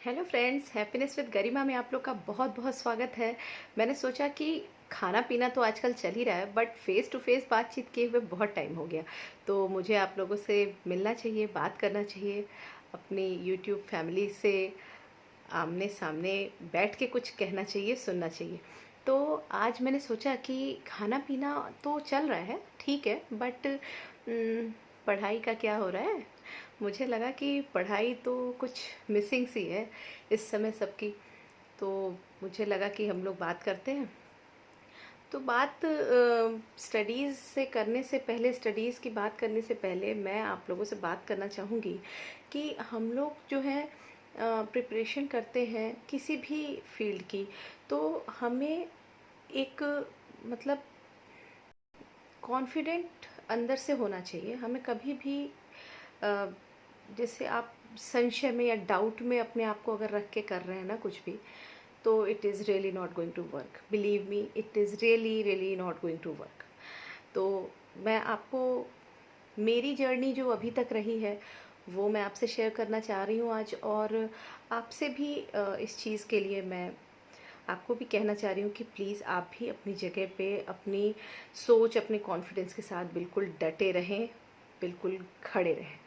Hello friends, happiness with गरिमा में आप लोग का बहुत बहुत स्वागत है। मैंने सोचा कि खाना पीना तो आजकल चल ही रहा है, बट फेस टू फेस बातचीत किए हुए बहुत टाइम हो गया। तो मुझे आप लोगों से मिलना चाहिए, बात करना चाहिए, अपनी यूट्यूब फैमिली से आमने सामने बैठ के कुछ कहना चाहिए, सुनना चाहिए। तो आज मैंने सोचा कि खाना पीना तो चल रहा है, ठीक है, बट पढ़ाई का क्या हो रहा है। मुझे लगा कि पढ़ाई तो कुछ मिसिंग सी है इस समय सबकी। तो मुझे लगा कि हम लोग बात करते हैं। तो बात स्टडीज़ से करने से पहले, स्टडीज़ की बात करने से पहले मैं आप लोगों से बात करना चाहूँगी कि हम लोग जो है प्रिपरेशन करते हैं किसी भी फील्ड की, तो हमें एक मतलब कॉन्फिडेंट अंदर से होना चाहिए। हमें कभी भी अ, जैसे आप संशय में या डाउट में अपने आप को अगर रख के कर रहे हैं ना कुछ भी, तो it is really not going to work. Believe me, it is really really not going to work. तो मैं आपको मेरी जर्नी जो अभी तक रही है वो मैं आपसे शेयर करना चाह रही हूँ आज। और आपसे भी इस चीज़ के लिए मैं आपको भी कहना चाह रही हूँ कि प्लीज़ आप भी अपनी जगह पे अपनी सोच, अपने कॉन्फिडेंस के साथ बिल्कुल डटे रहें, बिल्कुल खड़े रहें।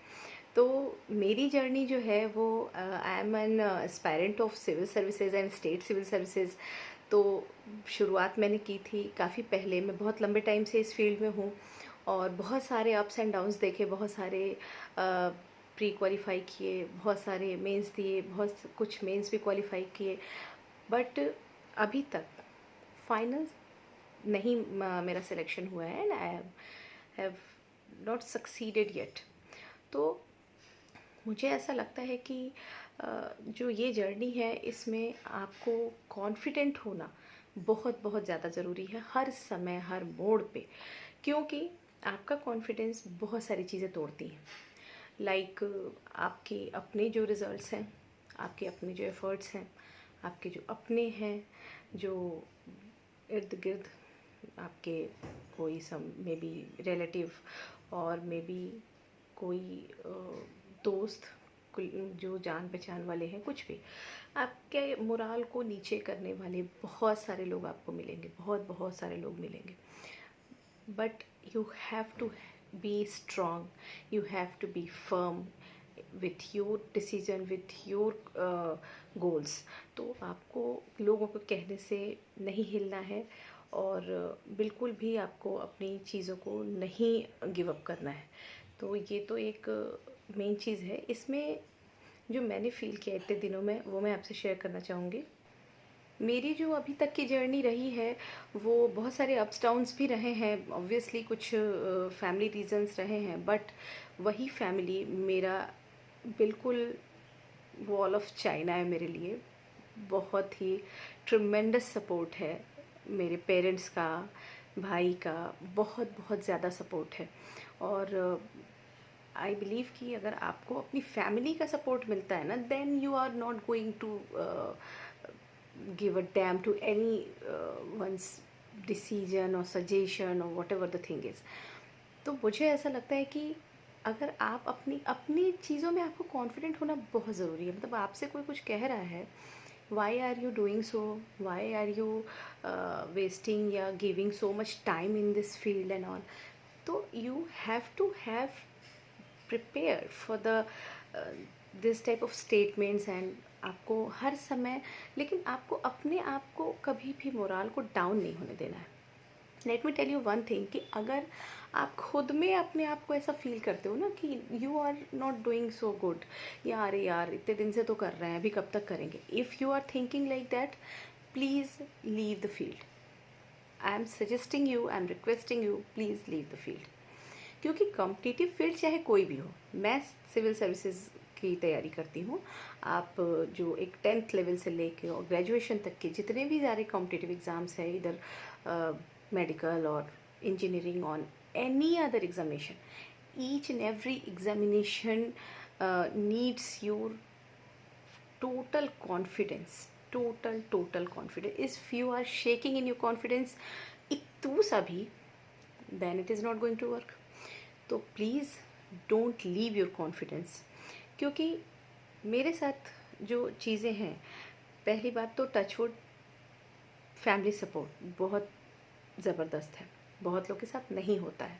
तो मेरी जर्नी जो है वो, I am an aspirant of civil services and state civil services. तो शुरुआत मैंने की थी काफ़ी पहले। मैं बहुत लंबे टाइम से इस फील्ड में हूँ और बहुत सारे अप्स एंड डाउन्स देखे, बहुत सारे प्री क्वालिफाई किए, बहुत सारे मेंस दिए, बहुत कुछ मेंस भी क्वालिफाई किए, बट अभी तक फाइनल नहीं मेरा सिलेक्शन हुआ है and I have not succeeded yet. तो मुझे ऐसा लगता है कि जो ये जर्नी है इसमें आपको कॉन्फिडेंट होना बहुत बहुत ज़्यादा ज़रूरी है, हर समय हर मोड़ पे। क्योंकि आपका कॉन्फिडेंस बहुत सारी चीज़ें तोड़ती हैं। लाइक आपके अपने जो रिज़ल्ट्स हैं, आपके अपने जो एफ़र्ट्स हैं, आपके जो अपने हैं, जो इर्द गिर्द आपके कोई सम मे बी रिलेटिव और मे बी कोई दोस्त, जो जान पहचान वाले हैं, कुछ भी आपके मोराल को नीचे करने वाले बहुत सारे लोग आपको मिलेंगे, बहुत बहुत सारे लोग मिलेंगे। But you have to be strong, you have to be firm with your decision, with your goals। तो आपको लोगों को कहने से नहीं हिलना है और बिल्कुल भी आपको अपनी चीज़ों को नहीं गिव अप करना है। तो ये तो एक मेन चीज़ है इसमें जो मैंने फील किया इतने दिनों में, वो मैं आपसे शेयर करना चाहूँगी। मेरी जो अभी तक की जर्नी रही है वो बहुत सारे अप्स डाउन्स भी रहे हैं, ऑब्वियसली कुछ फैमिली रीजंस रहे हैं, बट वही फैमिली मेरा बिल्कुल वॉल ऑफ चाइना है मेरे लिए। बहुत ही ट्रिमेंडस सपोर्ट है मेरे पेरेंट्स का, भाई का, बहुत बहुत ज़्यादा सपोर्ट है। और आई बिलीव कि अगर आपको अपनी फैमिली का सपोर्ट मिलता है ना, then you are not going to give a damn to any one's decision or suggestion or whatever the thing is। तो मुझे ऐसा लगता है कि अगर आप अपनी अपनी चीज़ों में आपको कॉन्फिडेंट होना बहुत ज़रूरी है। मतलब आपसे कोई कुछ कह रहा है, why are you doing so, why are you wasting या giving so much time in this field and all. तो you have to have prepare for the this type of statements and आपको हर समय, लेकिन आपको अपने आप को कभी भी मोराल को डाउन नहीं होने देना है। Let me tell you one thing कि अगर आप खुद में अपने आप को ऐसा फील करते हो ना कि you are not doing so good, या अरे यार इतने दिन से तो कर रहे हैं, अभी कब तक करेंगे, if you are thinking like that, please leave the field. I am suggesting you, I am requesting you, please leave the field. क्योंकि कॉम्पिटिटिव फील्ड चाहे कोई भी हो, मैं सिविल सर्विसेज की तैयारी करती हूँ। आप जो एक 10th लेवल से लेके और ग्रेजुएशन तक के जितने भी सारे कॉम्पिटिटिव एग्ज़ाम्स हैं, इधर मेडिकल और engineering on any other examination, each and every examination needs your total confidence, total confidence। if you are shaking in your confidence इतू सा भी, then it is not going to work। तो please don't leave your confidence. क्योंकि मेरे साथ जो चीज़ें हैं, पहली बात तो टचवुड फैमिली सपोर्ट बहुत ज़बरदस्त है, बहुत लोग के साथ नहीं होता है।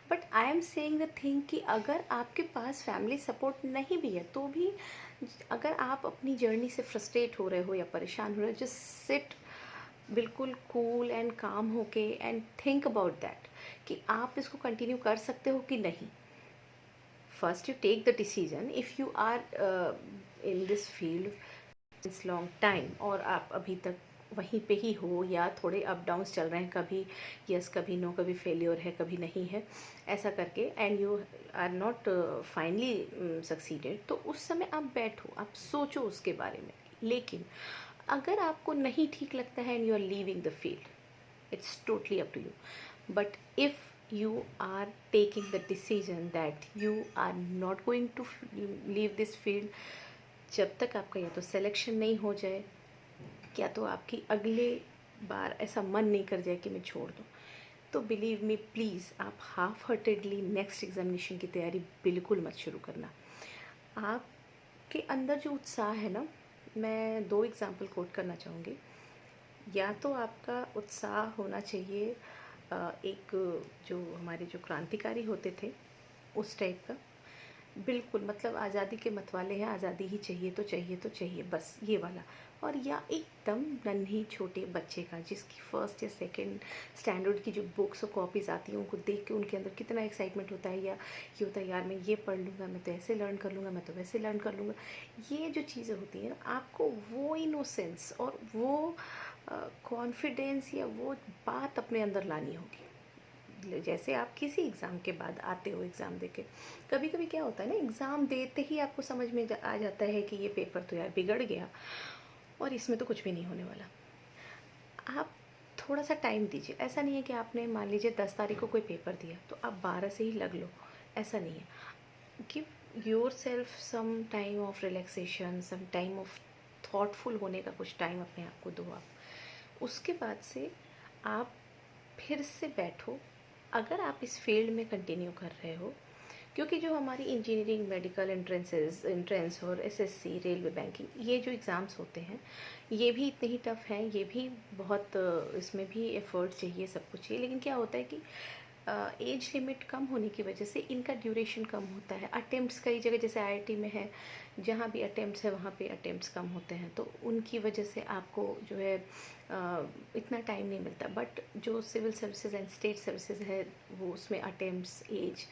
But I am saying the thing कि अगर आपके पास फैमिली सपोर्ट नहीं भी है तो भी अगर आप अपनी जर्नी से फ्रस्ट्रेट हो रहे हो या परेशान हो रहे हो, जस्ट सिट बिल्कुल कूल एंड काम होके एंड थिंक अबाउट दैट कि आप इसको कंटिन्यू कर सकते हो कि नहीं। First you take the decision if you are in this field since long time और आप अभी तक वहीं पे ही हो या थोड़े अप डाउन्स चल रहे हैं, कभी यस कभी नो, कभी फेलियर है कभी नहीं है, ऐसा करके and you are not finally succeeded, तो उस समय आप बैठो, आप सोचो उसके बारे में। लेकिन अगर आपको नहीं ठीक लगता है and you are leaving the field, it's totally up to you. But if you are taking the decision that you are not going to leave this field, जब तक आपका या तो सिलेक्शन नहीं हो जाए या तो आपकी अगले बार ऐसा मन नहीं कर जाए कि मैं छोड़ दूँ, तो बिलीव मी प्लीज़ आप हाफ हार्टेडली नेक्स्ट एग्जामिनेशन की तैयारी बिल्कुल मत शुरू करना। आपके अंदर जो उत्साह है ना, मैं 2 एग्जाम्पल कोट करना चाहूँगी। या तो आपका उत्साह होना चाहिए एक जो हमारे जो क्रांतिकारी होते थे उस टाइप का, बिल्कुल मतलब आज़ादी के मतवाले हैं, आज़ादी ही चाहिए तो चाहिए तो चाहिए, बस ये वाला। और या एकदम नन्हे छोटे बच्चे का जिसकी फर्स्ट या सेकंड स्टैंडर्ड की जो बुक्स और कॉपीज़ आती हैं उनको देख के उनके अंदर कितना एक्साइटमेंट होता है, या ये होता है यार मैं ये पढ़ लूँगा, मैं तो ऐसे लर्न कर लूँगा, मैं तो वैसे लर्न कर लूँगा। ये जो चीज़ें होती हैं ना, आपको वो इनोसेंस और वो कॉन्फिडेंस या वो बात अपने अंदर लानी होगी। जैसे आप किसी एग्ज़ाम के बाद आते हो एग्ज़ाम देके, कभी कभी क्या होता है ना, एग्ज़ाम देते ही आपको समझ में आ जाता है कि ये पेपर तो यार बिगड़ गया और इसमें तो कुछ भी नहीं होने वाला। आप थोड़ा सा टाइम दीजिए। ऐसा नहीं है कि आपने मान लीजिए 10 तारीख को कोई पेपर दिया तो आप 12 से ही लग लो, ऐसा नहीं है। Give yourself some time of relaxation, some time of thoughtful होने का कुछ टाइम अपने आप को दो आप। उसके बाद से आप फिर से बैठो। अगर आप इस फील्ड में कंटिन्यू कर रहे हो, क्योंकि जो हमारी इंजीनियरिंग, मेडिकल एंट्रेंस और एसएससी, रेलवे, बैंकिंग, ये जो एग्ज़ाम्स होते हैं ये भी इतने ही टफ़ हैं, ये भी बहुत इसमें भी एफर्ट चाहिए, सब कुछ चाहिए। लेकिन क्या होता है कि एज लिमिट कम होने की वजह से इनका ड्यूरेशन कम होता है। अटेम्प्ट्स कई जगह जैसे आईआईटी में है, जहाँ भी अटेम्प्ट्स है वहाँ पे अटेम्प्ट्स कम होते हैं, तो उनकी वजह से आपको जो है इतना टाइम नहीं मिलता। बट जो civil services and state services है वो उसमें अटेम्प्ट्स एज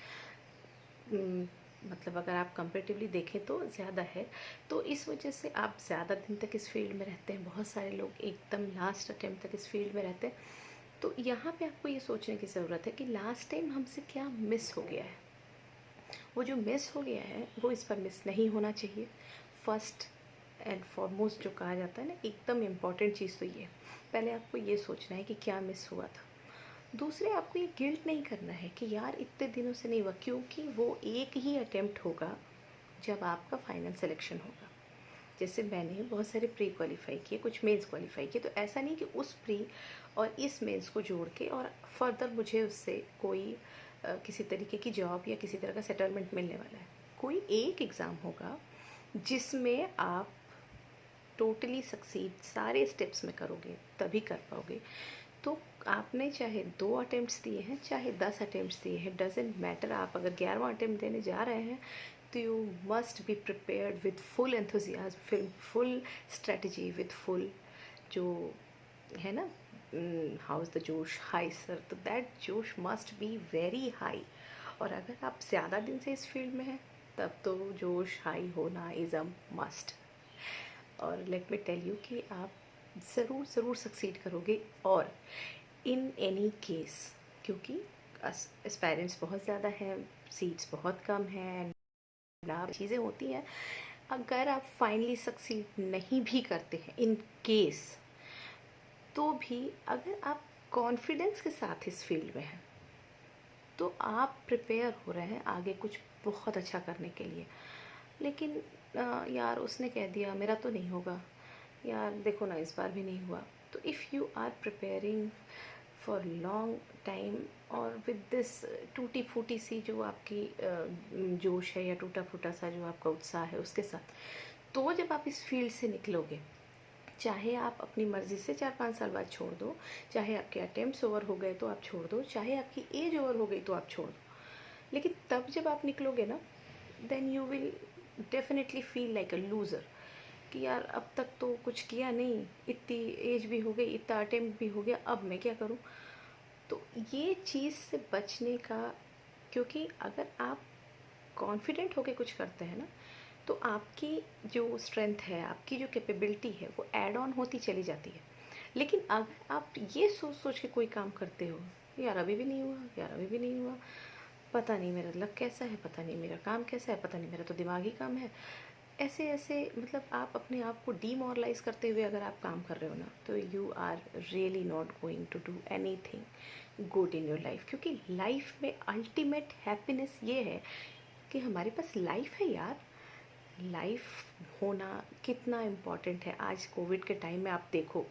मतलब अगर आप कंपेरेटिवली देखें तो ज़्यादा है, तो इस वजह से आप ज़्यादा दिन तक इस फील्ड में रहते हैं। बहुत सारे लोग एकदम लास्ट अटेम्प्ट तक इस फील्ड में रहते हैं। तो यहाँ पे आपको ये सोचने की ज़रूरत है कि लास्ट टाइम हमसे क्या मिस हो गया है। वो जो मिस हो गया है वो इस बार मिस नहीं होना चाहिए। फर्स्ट एंड फॉरमोस्ट जो कहा जाता है ना, एकदम इम्पॉर्टेंट चीज़ तो ये है। पहले आपको ये सोचना है कि क्या मिस हुआ था। दूसरे, आपको ये गिल्ट नहीं करना है कि यार इतने दिनों से नहीं हुआ, क्योंकि वो एक ही अटेम्प्ट होगा जब आपका फाइनल सिलेक्शन होगा। जैसे मैंने बहुत सारे प्री क्वालिफाई किए, कुछ मेंस क्वालिफाई किए, तो ऐसा नहीं कि उस प्री और इस मेंस को जोड़ के और फर्दर मुझे उससे कोई किसी तरीके की जॉब या किसी तरह का सेटलमेंट मिलने वाला है। कोई एक एग्ज़ाम होगा जिसमें आप टोटली सक्सीड सारे स्टेप्स में करोगे तभी कर पाओगे। तो आपने चाहे 2 अटेम्प्ट्स दिए हैं, चाहे 10 अटेम्प्ट्स दिए हैं, डजेंट मैटर। आप अगर 11वां अटेम्प्ट देने जा रहे हैं तो you must be prepared with full enthusiasm, full strategy, with full जो है ना, हाउस द जोश हाई सर, तो दैट जोश मस्ट बी वेरी हाई। और अगर आप ज़्यादा दिन से इस फील्ड में हैं तब तो जोश हाई होना इज़ अ मस्ट। और लेट मी टेल यू कि आप ज़रूर ज़रूर सक्सीड करोगे। और इन एनी केस, क्योंकि एस्पायरेंट्स बहुत ज़्यादा हैं, सीट्स बहुत कम हैं, चीज़ें होती हैं, अगर आप फाइनली सक्सीड नहीं भी करते हैं इन केस, तो भी अगर आप कॉन्फिडेंस के साथ इस फील्ड में हैं तो आप प्रिपेयर हो रहे हैं आगे कुछ बहुत अच्छा करने के लिए। लेकिन यार उसने कह दिया मेरा तो नहीं होगा, यार देखो ना इस बार भी नहीं हुआ। तो if you are preparing for long time और विद दिस टूटी फूटी सी जो आपकी जोश है या टूटा फूटा सा जो आपका उत्साह है उसके साथ, तो जब आप इस फील्ड से निकलोगे, चाहे आप अपनी मर्ज़ी से 4-5 साल बाद छोड़ दो, चाहे आपके अटेम्प्ट्स ओवर हो गए तो आप छोड़ दो, चाहे आपकी एज ओवर हो गई तो आप छोड़ दो, लेकिन तब जब आप निकलोगे ना, then you will definitely feel like a loser कि यार अब तक तो कुछ किया नहीं, इतनी एज भी हो गई, इतना अटेम्प्ट भी हो गया, अब मैं क्या करूं। तो ये चीज़ से बचने का, क्योंकि अगर आप कॉन्फिडेंट होके कुछ करते हैं ना, तो आपकी जो स्ट्रेंथ है, आपकी जो कैपेबिलिटी है, वो ऐड ऑन होती चली जाती है। लेकिन अगर आप ये सोच सोच के कोई काम करते हो, यार अभी भी नहीं हुआ, यार अभी भी नहीं हुआ, पता नहीं मेरा लक कैसा है, पता नहीं मेरा काम कैसा है, पता नहीं मेरा तो दिमागी काम है, ऐसे ऐसे मतलब आप अपने आप को डीमोरलाइज करते हुए अगर आप काम कर रहे हो ना, तो you are really not going to do anything good in your life. क्योंकि लाइफ में अल्टीमेट हैप्पीनेस ये है कि हमारे पास लाइफ है यार। लाइफ होना कितना इम्पॉर्टेंट है। आज कोविड के टाइम में आप देखो,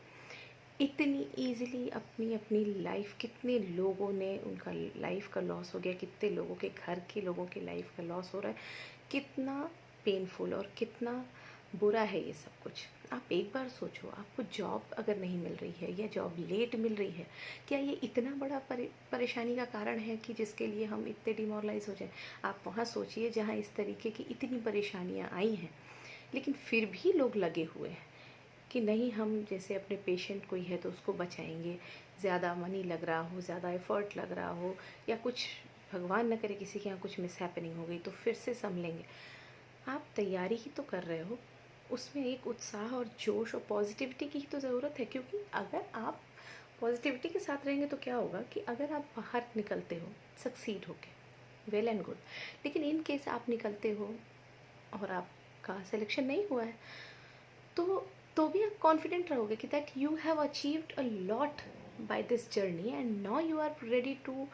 इतनी इजीली अपनी अपनी लाइफ, कितने लोगों ने उनका लाइफ का लॉस हो गया, कितने लोगों के घर के लोगों की लाइफ का लॉस हो रहा है, कितना पेनफुल और कितना बुरा है ये सब कुछ। आप एक बार सोचो, आपको जॉब अगर नहीं मिल रही है या जॉब लेट मिल रही है, क्या ये इतना बड़ा परेशानी का कारण है कि जिसके लिए हम इतने डिमोरलाइज हो जाएं। आप वहाँ सोचिए जहाँ इस तरीके की इतनी परेशानियाँ आई हैं, लेकिन फिर भी लोग लगे हुए हैं कि नहीं, हम जैसे अपने पेशेंट कोई है तो उसको बचाएंगे, ज़्यादा मनी लग रहा हो, ज़्यादा एफर्ट लग रहा हो, या कुछ भगवान न करे किसी के यहाँ कुछ मिस हैपनिंग हो गई तो फिर से संभलेंगे। आप तैयारी ही तो कर रहे हो, उसमें एक उत्साह और जोश और पॉजिटिविटी की ही तो ज़रूरत है। क्योंकि अगर आप पॉजिटिविटी के साथ रहेंगे तो क्या होगा कि अगर आप बाहर निकलते हो सक्सीड होके, वेल एंड गुड, लेकिन इन केस आप निकलते हो और आपका सिलेक्शन नहीं हुआ है, तो भी आप कॉन्फिडेंट रहोगे कि that you have achieved a lot by this journey and now you are ready to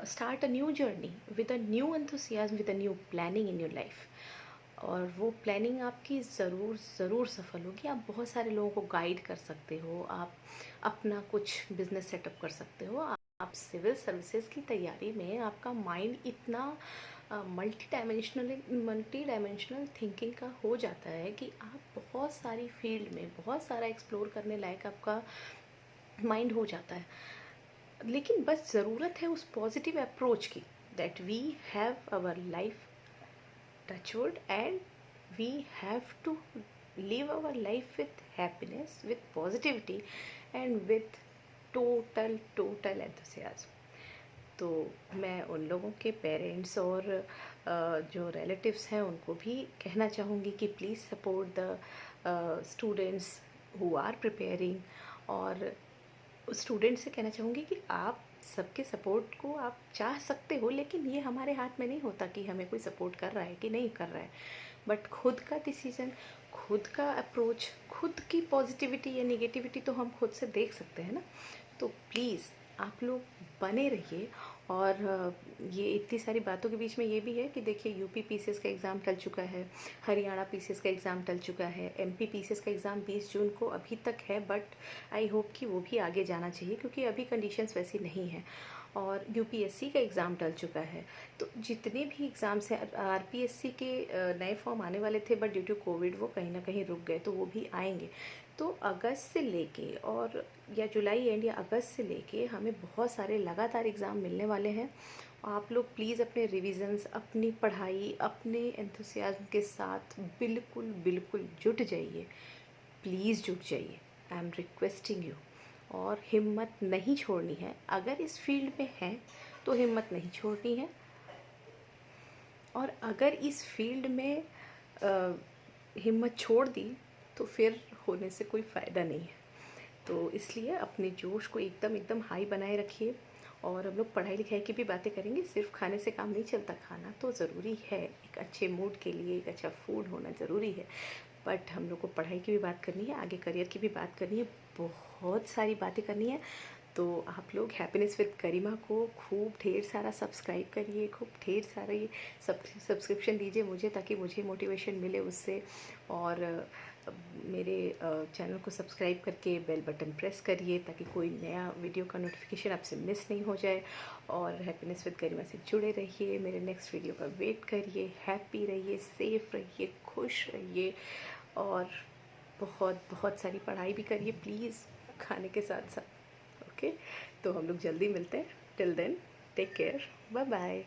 start a new journey with a new enthusiasm, with a new planning in your life. और वो planning आपकी ज़रूर ज़रूर सफल होगी। आप बहुत सारे लोगों को गाइड कर सकते हो, आप अपना कुछ बिजनेस सेटअप कर सकते हो। आप सिविल सर्विसेज की तैयारी में आपका माइंड इतना मल्टी डायमेंशनल थिंकिंग का हो जाता है कि आप बहुत सारी फील्ड में बहुत सारा एक्सप्लोर करने लायक आपका माइंड हो जाता है। लेकिन बस ज़रूरत है उस पॉजिटिव अप्रोच की, that we have our life touchwood, and we have to live our life with happiness, with positivity, and with total enthusiasm। तो मैं उन लोगों के पेरेंट्स और जो रिलेटिव्स हैं उनको भी कहना चाहूँगी कि please support the students who are preparing. और स्टूडेंट्स से कहना चाहूँगी कि आप सबके सपोर्ट को आप चाह सकते हो, लेकिन ये हमारे हाथ में नहीं होता कि हमें कोई सपोर्ट कर रहा है कि नहीं कर रहा है। बट खुद का डिसीज़न, खुद का अप्रोच, खुद की पॉजिटिविटी या निगेटिविटी तो हम खुद से देख सकते हैं ना। तो प्लीज़ आप लोग बने रहिए। और ये इतनी सारी बातों के बीच में ये भी है कि देखिए, यूपी पीसीएस का एग्ज़ाम टल चुका है, हरियाणा पीसीएस का एग्ज़ाम टल चुका है, एमपी पीसीएस का एग्ज़ाम 20 जून को अभी तक है, बट आई होप कि वो भी आगे जाना चाहिए क्योंकि अभी कंडीशंस वैसी नहीं हैं। और यूपीएससी का एग्ज़ाम टल चुका है। तो जितने भी एग्ज़ाम्स हैं, आरपीएससी के नए फॉर्म आने वाले थे, बट ड्यू टू कोविड वो कहीं ना कहीं रुक गए, तो वो भी आएंगे। तो अगस्त से लेके और या जुलाई एंड या अगस्त से लेके हमें बहुत सारे लगातार एग्ज़ाम मिलने वाले हैं। आप लोग प्लीज़ अपने रिविज़न्स, अपनी पढ़ाई, अपने एंथुसियाज्म के साथ बिल्कुल बिल्कुल जुट जाइए। प्लीज़ जुट जाइए, आई एम रिक्वेस्टिंग यू। और हिम्मत नहीं छोड़नी है। अगर इस फील्ड में हैं तो हिम्मत नहीं छोड़नी है, और अगर इस फील्ड में हिम्मत छोड़ दी तो फिर होने से कोई फ़ायदा नहीं है। तो इसलिए अपने जोश को एकदम एकदम हाई बनाए रखिए। और हम लोग पढ़ाई लिखाई की भी बातें करेंगे, सिर्फ खाने से काम नहीं चलता। खाना तो ज़रूरी है, एक अच्छे मूड के लिए एक अच्छा फूड होना ज़रूरी है, बट हम लोग को पढ़ाई की भी बात करनी है, आगे करियर की भी बात करनी है, बहुत सारी बातें करनी है। तो आप लोग हैप्पीनेस विद गरिमा को खूब ढेर सारा सब्सक्राइब करिए, खूब ढेर सारा ये सब्सक्रिप्शन दीजिए मुझे, ताकि मुझे मोटिवेशन मिले उससे। और मेरे चैनल को सब्सक्राइब करके बेल बटन प्रेस करिए ताकि कोई नया वीडियो का नोटिफिकेशन आपसे मिस नहीं हो जाए। और हैप्पीनेस विद गरिमा से जुड़े रहिए, मेरे नेक्स्ट वीडियो का वेट करिए। हैप्पी रहिए, सेफ रहिए, खुश रहिए, और बहुत बहुत सारी पढ़ाई भी करिए प्लीज़, खाने के साथ साथ। ओके, तो हम लोग जल्दी मिलते हैं। Till then take care, bye bye.